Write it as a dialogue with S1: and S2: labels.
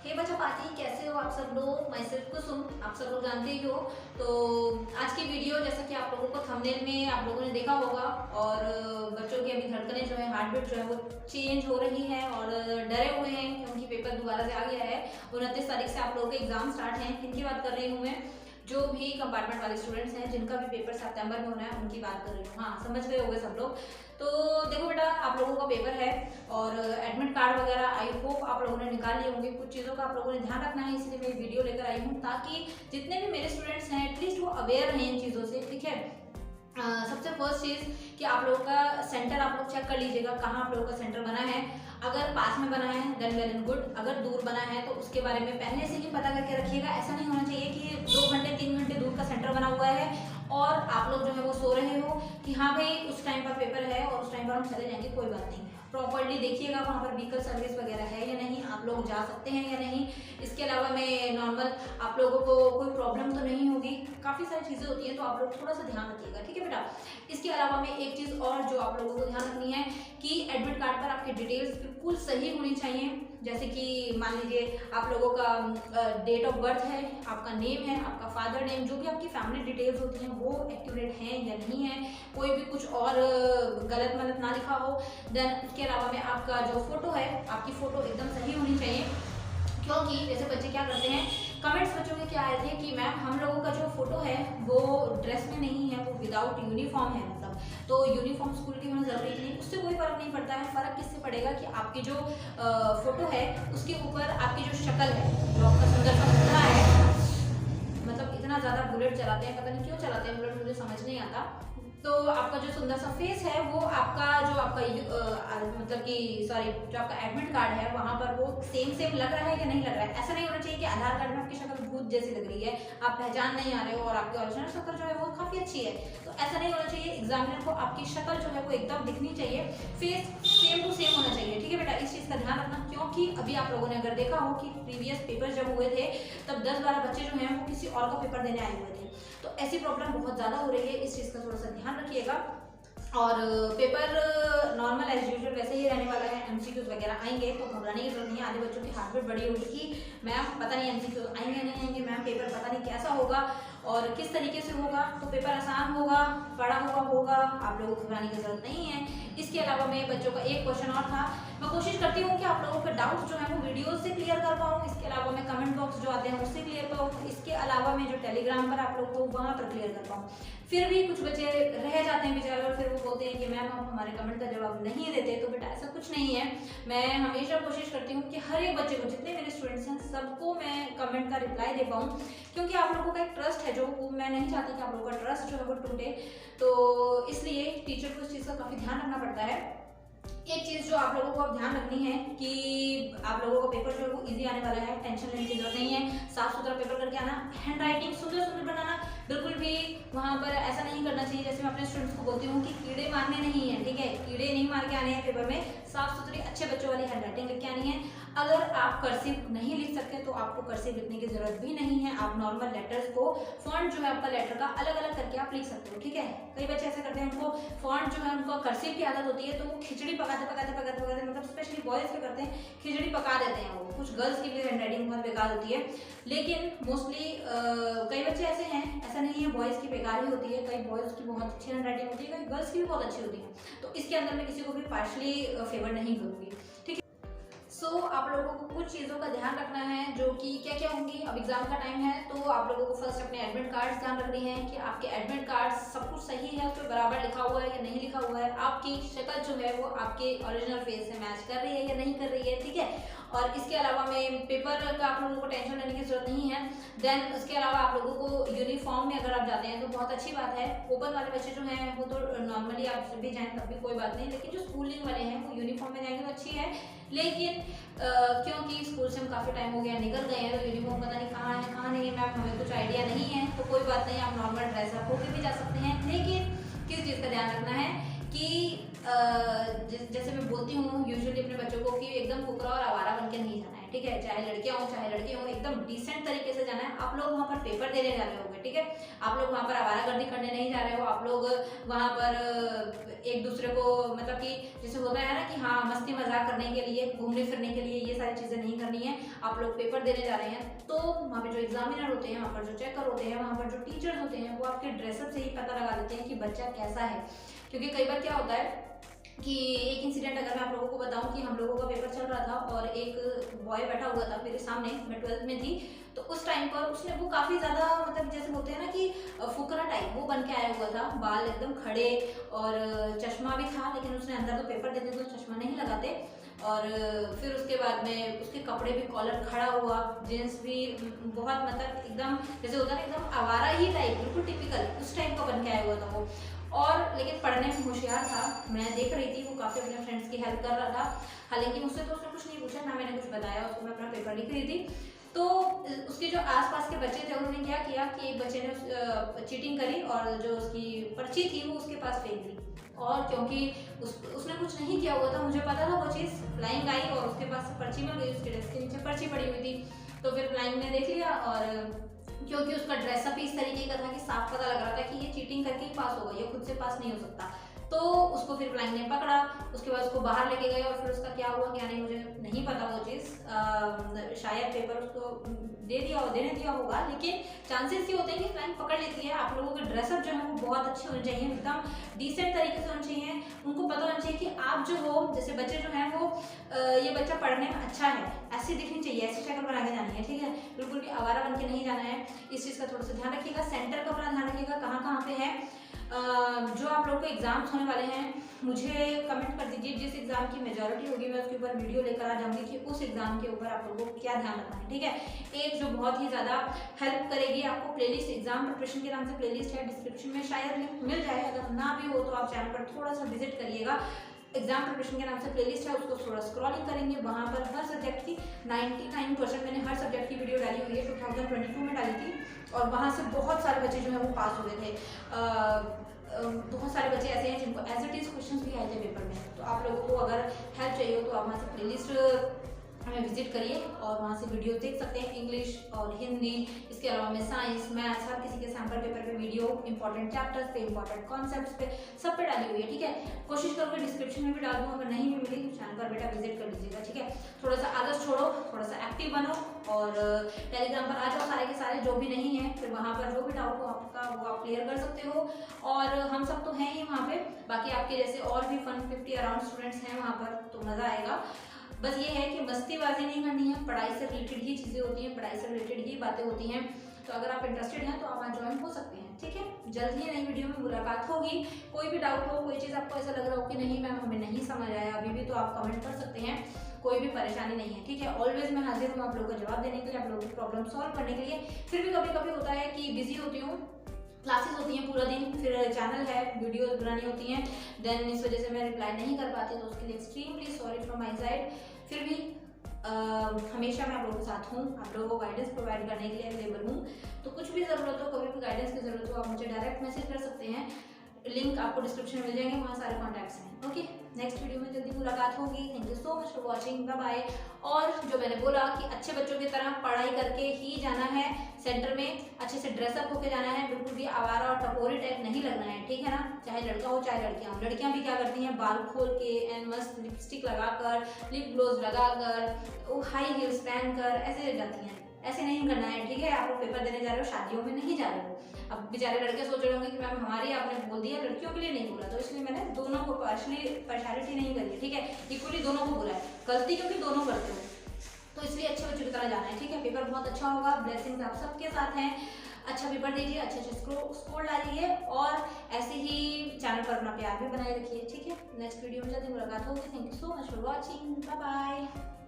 S1: हे बच्चा पार्टी, कैसे हो आप सब लोग। मैं सिर्फ कुसुम, आप सब लोग जानते ही हो। तो आज की वीडियो जैसा कि आप लोगों को थंबनेल में आप लोगों ने देखा होगा, और बच्चों की अभी धड़कनें जो है, हार्ट बीट जो है वो चेंज हो रही है और डरे हुए हैं कि उनकी पेपर दोबारा से आ गया है। 29 तारीख से आप लोगों के एग्जाम स्टार्ट हैं। इनकी बात कर रही हूँ मैं, जो भी कंपार्टमेंट वाले स्टूडेंट्स हैं जिनका भी पेपर सितंबर में होना है, उनकी बात कर रही हूँ। हाँ, समझ गए होंगे सब लोग। तो देखो बेटा, आप लोगों का पेपर है और एडमिट कार्ड वगैरह आई होप आप लोगों ने निकाल लिए होंगे। कुछ चीज़ों का आप लोगों ने ध्यान रखना है, इसलिए मैं वीडियो लेकर आई हूँ ताकि जितने भी मेरे स्टूडेंट्स हैं एटलीस्ट वो अवेयर रहें इन चीज़ों से। ठीक है, सबसे फर्स्ट चीज़ कि आप लोगों का सेंटर आप लोग चेक कर लीजिएगा, कहाँ आप लोगों का सेंटर बना है। अगर पास में बना है देन वेल एंड गुड, अगर दूर बना है तो उसके बारे में पहले से ही पता करके रखिएगा। ऐसा नहीं होना चाहिए कि 2 घंटे 3 घंटे दूर का सेंटर बना हुआ है और आप लोग जो है वो सो रहे हो कि हाँ भाई उस टाइम पर पेपर है और उस टाइम पर हम चले जाएंगे, कोई बात नहीं। प्रॉपर्ली देखिएगा वहाँ पर व्हीकल सर्विस वगैरह है या नहीं, आप लोग जा सकते हैं या नहीं। इसके अलावा में नॉर्मल आप लोगों को कोई प्रॉब्लम तो नहीं होगी। काफ़ी सारी चीज़ें होती हैं, तो आप लोग थोड़ा सा ध्यान रखिएगा। ठीक है बेटा। इसके अलावा में एक चीज़ और जो आप लोगों को ध्यान रखनी है कि एडमिट कार्ड पर आपकी डिटेल्स बिल्कुल सही होनी चाहिए। जैसे कि मान लीजिए आप लोगों का डेट ऑफ बर्थ है, आपका नेम है, आपका फादर नेम, जो भी आपकी फैमिली डिटेल्स होती हैं वो एक्यूरेट हैं या नहीं है, कोई भी कुछ और गलत मलत ना लिखा हो। देन उसके अलावा में आपका जो फोटो है, आपकी फोटो एकदम सही होनी चाहिए। क्योंकि जैसे बच्चे क्या करते हैं, कमेंट्स बच्चों के क्या आए थे कि मैम हम लोगों का जो फोटो है वो ड्रेस में नहीं है, वो विदाउट यूनिफॉर्म है, मतलब तो यूनिफॉर्म स्कूल की होना जरूरी नहीं। उससे कोई फर्क नहीं पड़ता है। फर्क किससे पड़ेगा कि आपकी जो फोटो है उसके ऊपर आपकी जो शक्ल है, जो आपका सुंदर सा मुखड़ा है, मतलब इतना ज़्यादा बुलेट चलाते हैं, पता नहीं क्यों चलाते हैं बुलेट, मुझे समझ नहीं आता। तो आपका जो सुंदर सा फेस है वो आपका जो आपका मतलब कि सॉरी जो आपका एडमिट कार्ड है वहाँ पर वो सेम लग रहा है या नहीं लग रहा है। ऐसा नहीं होना चाहिए कि आधार कार्ड में आपकी शक्ल भूत जैसी लग रही है, आप पहचान नहीं आ रहे हो और आपकी ओरिजिनल शक्ल जो है वो काफ़ी अच्छी है। तो ऐसा नहीं होना चाहिए। एग्जामिनर को आपकी शक्ल जो है वो एकदम दिखनी चाहिए, फेस सेम टू सेम होना चाहिए। ठीक है बेटा, इस चीज़ का ध्यान रखना। क्योंकि अभी आप लोगों ने अगर देखा हो कि प्रीवियस पेपर जब हुए थे तब 10-12 बच्चे जो हैं वो किसी और का पेपर देने आए हुए थे। तो ऐसी प्रॉब्लम बहुत ज़्यादा हो रही है, इस चीज़ का थोड़ा सा ध्यान रखिएगा। और पेपर नॉर्मल एज यूजुअल वैसे ही रहने वाला है। एमसीक्यूज वगैरह आएंगे तो घबराने की जरूरत नहीं है। आधे बच्चों की हार्ट बीट बड़ी होगी कि मैम पता नहीं एमसीक्यूज आएंगे नहीं आएंगे, मैम पेपर पता नहीं कैसा होगा और किस तरीके से होगा, तो पेपर आसान होगा, पढ़ा होगा, आप लोगों को घबराने की जरूरत नहीं है। इसके अलावा में बच्चों का एक क्वेश्चन और था, मैं कोशिश करती हूँ कि आप लोगों के डाउट्स जो है वो वीडियो से क्लियर कर पाऊँ। इसके अलावा मैं कमेंट बॉक्स जो आते हैं उससे क्लियर पाऊँ। इसके अलावा मैं जो टेलीग्राम पर आप लोग को वहाँ पर क्लियर कर पाऊँ। फिर भी कुछ बच्चे रह जाते हैं बेचारे और फिर वो बोलते हैं कि मैम आप हमारे कमेंट का जवाब नहीं देते। तो बेटा ऐसा कुछ नहीं है। मैं हमेशा कोशिश करती हूँ कि हर एक बच्चे को, जितने मेरे स्टूडेंट्स हैं सबको मैं कमेंट का रिप्लाई दे पाऊँ, क्योंकि आप लोगों का एक ट्रस्ट है जो मैं नहीं चाहती कि आप लोगों का ट्रस्ट जो है वो टूटे। तो इसलिए टीचर को इस चीज़ का काफ़ी ध्यान रखना पड़ता है। एक चीज़ जो आप लोगों को अब ध्यान रखनी है कि आप लोगों का पेपर जो है वो इजी आने वाला है, टेंशन लेने की जरूरत नहीं है। साफ सुथरा पेपर करके आना, हैंड राइटिंग सुंदर बनाना, बिल्कुल भी वहाँ पर ऐसा नहीं करना चाहिए। जैसे मैं अपने स्टूडेंट्स को बोलती हूँ कि कीड़े मारने नहीं है, ठीक है, कीड़े नहीं मार के आने हैं पेपर में। साफ सुथरी अच्छे बच्चों वाली हैंड राइटिंग लिख के आनी है। अगर आप कर्सिव नहीं लिख सकते तो आपको कर्सिव लिखने की जरूरत भी नहीं है। आप नॉर्मल लेटर्स को फॉन्ट जो है आपका लेटर का अलग अलग करके आप लिख सकते हो। ठीक है, कई बच्चे ऐसे करते हैं, उनको फॉन्ट जो है उनको कर्सिव की आदत होती है तो वो खिचड़ी पकाते मतलब स्पेशली बॉयज क्या करते हैं, खिचड़ी पका देते हैं। वो कुछ गर्ल्स की भी हैंड राइटिंग बहुत बेकार होती है, लेकिन मोस्टली कई बच्चे ऐसे हैं, ऐसा नहीं है बॉयज़ की बेकार ही होती है, कई बॉयज़ की बहुत अच्छी हैंड राइटिंग होती है, कई गर्ल्स की भी बहुत अच्छी होती है। तो इसके अंदर मैं किसी को भी पार्शली फेवर नहीं करूँगी। ठीक है, सो आप लोगों को कुछ चीज़ों का ध्यान रखना है जो कि क्या क्या होंगी। अब एग्जाम का टाइम है तो आप लोगों को फर्स्ट अपने एडमिट कार्ड्स ध्यान रखने हैं कि आपके एडमिट कार्ड सब कुछ सही है, उस पर बराबर लिखा हुआ है या नहीं लिखा हुआ है, आपकी शक्ल जो है वो आपके ओरिजिनल फेस से मैच कर रही है या नहीं कर रही है। ठीक है, और इसके अलावा में पेपर का आप लोगों को टेंशन लेने की जरूरत नहीं है। देन उसके अलावा आप लोगों को यूनिफॉर्म में अगर आप जाते हैं तो बहुत अच्छी बात है। ओपन वाले बच्चे जो हैं वो तो नॉर्मली आप जब भी जाएँ तब भी कोई बात नहीं, लेकिन जो स्कूलिंग वाले हैं वो यूनिफॉर्म में जाएंगे तो अच्छी है। लेकिन क्योंकि स्कूल से हम काफ़ी टाइम हो गया निकल गए हैं तो यूनिफॉर्म पता नहीं कहाँ है कहाँ नहीं है, मैम हमें कुछ आइडिया नहीं है, तो कोई बात नहीं, आप नॉर्मल ड्रेस अप होकर भी जा सकते हैं। लेकिन किस चीज़ का ध्यान रखना है कि जैसे मैं बोलती हूँ यूजुअली अपने बच्चों को कि एकदम फुकरा और आवारा बन के नहीं जाना है। ठीक है, चाहे लड़कियां हो चाहे लड़के हो, एकदम डिसेंट तरीके से जाना है। आप लोग वहाँ पर पेपर देने जा रहे होगे, ठीक है, आप लोग वहाँ पर आवारागर्दी करने नहीं जा रहे हो, आप लोग वहाँ पर एक दूसरे को मतलब कि जैसे होता है ना कि हाँ मस्ती मजाक करने के लिए, घूमने फिरने के लिए ये सारी चीज़ें नहीं करनी है। आप लोग पेपर देने जा रहे हैं तो वहाँ पे जो एग्जामिनर होते हैं, वहाँ पर जो चेकर होते हैं, वहाँ पर जो टीचर्स होते हैं, वो आपके ड्रेसअप से ही पता लगा देते हैं कि बच्चा कैसा है। क्योंकि कई बार क्या होता है कि एक इंसिडेंट अगर मैं आप लोगों को बताऊं कि हम लोगों का पेपर चल रहा था और एक बॉय बैठा हुआ था मेरे सामने, मैं 12th में थी, तो उस टाइम पर उसने वो काफ़ी ज़्यादा मतलब जैसे होते हैं ना कि फुकरा टाइप वो बन के आया हुआ था, बाल एकदम खड़े और चश्मा भी था, लेकिन उसने अंदर तो पेपर देते तो चश्मा नहीं लगाते। और फिर उसके बाद में उसके कपड़े भी कॉलर खड़ा हुआ, जींस भी बहुत मतलब एकदम जैसे होता है ना एकदम आवारा ही टाइप, बिल्कुल टिपिकल उस टाइप का बन के आया हुआ था वो। और लेकिन पढ़ने में होशियार था, मैं देख रही थी वो काफ़ी अपने फ्रेंड्स की हेल्प कर रहा था। हालांकि मुझसे तो उसने कुछ नहीं पूछा, ना मैंने कुछ बताया उसको, मैं अपना पेपर लिख रही थी। तो उसके जो आसपास के बच्चे थे उन्होंने क्या किया कि एक बच्चे ने चीटिंग करी और जो उसकी पर्ची थी वो उसके पास फेंक दी। और क्योंकि उसने कुछ नहीं किया हुआ था, मुझे पता था वो चीज़, फ्लाइंग आई और उसके पास पर्ची मिल गई, उसके डेस्क के नीचे पर्ची पड़ी हुई थी। तो फिर फ्लाइंग ने देख लिया और क्योंकि उसका ड्रेसअप ही इस तरीके का था कि साफ पता लग रहा था कि ये चीटिंग करके ही पास होगा, ये खुद से पास नहीं हो सकता। तो उसको फिर फ्लाइंग ने पकड़ा, उसके बाद उसको बाहर लेके गए और फिर उसका क्या हुआ क्या नहीं मुझे नहीं पता वो चीज़, शायद पेपर उसको देने दिया होगा, लेकिन चांसेस ये होते हैं कि फ्लाइंग पकड़ लेती है। आप लोगों के ड्रेसअप जो है वो बहुत अच्छे होने चाहिए, एकदम डिसेंट तरीके से होने चाहिए। उनको पता होना चाहिए कि आप जो हो, जैसे बच्चे जो हैं वो ये बच्चा पढ़ने में अच्छा है, ऐसी दिखनी चाहिए, ऐसी शक्ल बना के जानी है, ठीक है, बिल्कुल भी आवारा बन के नहीं जाना है। इस चीज़ का थोड़ा सा ध्यान रखिएगा। सेंटर का अपना ध्यान रखिएगा, कहाँ कहाँ पे है। जो आप लोग को एग्जाम्स होने वाले हैं मुझे कमेंट कर दीजिए, जिस एग्जाम की मेजॉरिटी होगी मैं उसके ऊपर वीडियो लेकर आ जाऊंगी कि उस एग्जाम के ऊपर आप लोगों को क्या ध्यान रखना है, ठीक है। एक जो बहुत ही ज़्यादा हेल्प करेगी आपको प्लेलिस्ट, एग्जाम प्रिपरेशन के नाम से प्लेलिस्ट है, डिस्क्रिप्शन में शायद लिंक मिल जाए, अगर ना भी हो तो आप चैनल पर थोड़ा सा विजिट करिएगा। एग्जाम प्रिपरेशन के नाम से प्लेलिस्ट है, उसको थोड़ा स्क्रॉलिंग करेंगे, वहाँ पर हर सब्जेक्ट की 99% मैंने हर सब्जेक्ट की वीडियो डाली हुई है, 2022 में डाली थी और वहाँ से बहुत सारे बच्चे जो है वो पास हो गए थे। बहुत सारे बच्चे ऐसे हैं जिनको एज इट इज क्वेश्चंस भी आए थे पेपर में। तो आप लोगों को अगर हेल्प चाहिए हो तो आप वहाँ से प्लेलिस्ट हमें विजिट करिए और वहाँ से वीडियो देख सकते हैं, इंग्लिश और हिंदी, इसके अलावा में साइंस, मैथ्स, हर किसी के सैम्पल पेपर पे वीडियो, इंपॉर्टेंट चैप्टर्स पे, इंपॉर्टेंट कॉन्सेप्ट्स पे, सब पे डाली हुई है, ठीक है। कोशिश करूँगी डिस्क्रिप्शन में भी डाल दूँ, अगर नहीं भी मिली तो चैनल पर बेटा विजिट कर लीजिएगा, ठीक है। थोड़ा सा आलस छोड़ो, थोड़ा सा एक्टिव बनो और टेलीग्राम पर आ जाओ सारे के सारे, जो भी नहीं है फिर वहाँ पर जो भी डाउट हो आपका वो आप क्लियर कर सकते हो। और हम सब तो हैं ही वहाँ पे, बाकी आपके जैसे और भी 150 अराउंड स्टूडेंट्स हैं वहाँ पर, तो मज़ा आएगा। बस ये है कि मस्तीबाजी नहीं करनी है, पढ़ाई से रिलेटेड ही चीज़ें होती हैं, पढ़ाई से रिलेटेड ही बातें होती हैं। तो अगर आप इंटरेस्टेड हैं तो आप आज ज्वाइन हो सकते हैं, ठीक है। जल्द ही नई वीडियो में मुलाकात होगी। कोई भी डाउट हो, कोई चीज़ आपको ऐसा लग रहा हो कि नहीं मैम हमें नहीं समझ आया अभी भी, तो आप कमेंट कर सकते हैं, कोई भी परेशानी नहीं है, ठीक है। ऑलवेज मैं हाजिर हूँ आप लोगों का जवाब देने के लिए, आप लोगों की प्रॉब्लम सॉल्व करने के लिए। फिर भी कभी कभी होता है कि बिजी होती हूँ, क्लासेस होती हैं पूरा दिन, फिर चैनल है, वीडियोस बनानी होती हैं, देन इस वजह से मैं रिप्लाई नहीं कर पाती, तो उसके लिए extremely sorry from my side. फिर भी हमेशा मैं आप लोगों के साथ हूँ, आप लोगों को गाइडेंस प्रोवाइड करने के लिए अवेलेबल हूँ। तो कुछ भी ज़रूरत हो, कभी भी गाइडेंस की ज़रूरत हो, आप मुझे डायरेक्ट मैसेज कर सकते हैं, लिंक आपको डिस्क्रिप्शन में मिल जाएंगे, वहाँ सारे कॉन्टैक्ट्स हैं, ओके। नेक्स्ट वीडियो में जल्दी मुलाकात होगी। Thank you so much for watching, bye bye. और जो मैंने बोला कि अच्छे बच्चों की तरह पढ़ाई करके ही जाना है, सेंटर में अच्छे से ड्रेसअप होके जाना है, बिल्कुल भी आवारा और टपोरी टाइप नहीं लगना है, ठीक है ना। चाहे लड़का हो चाहे लड़कियां हो, लड़कियां भी क्या करती हैं, बाल खोल के एंड मस्त लिपस्टिक लगाकर, लिप ग्लोज लगाकर, हाई हील्स पहनकर ऐसे जाती हैं, ऐसे नहीं करना है, ठीक है। आप लोग पेपर देने जा रहे हो, शादियों में नहीं जा रहे हो। अब बेचारे लड़के सोच रहे होंगे कि मैम हमारी आपने बोल दिया, लड़कियों के लिए नहीं बोला, तो इसलिए मैंने दोनों को पार्शियलिटी नहीं करी है, ठीक है, इक्वली दोनों को बोला है। गलती क्योंकि दोनों करते हो, तो इसलिए अच्छे बच्चों की तरह जाना है, ठीक है। पेपर बहुत अच्छा होगा, ब्लेसिंग्स आप सबके साथ हैं। अच्छा पेपर दीजिए, अच्छे स्कोर डालिए और ऐसे ही चैनल पर अपना प्यार भी बनाए रखिए, ठीक है। नेक्स्ट वीडियो में जल्दी मुलाकात होगी। Thank you so much for watching, bye bye.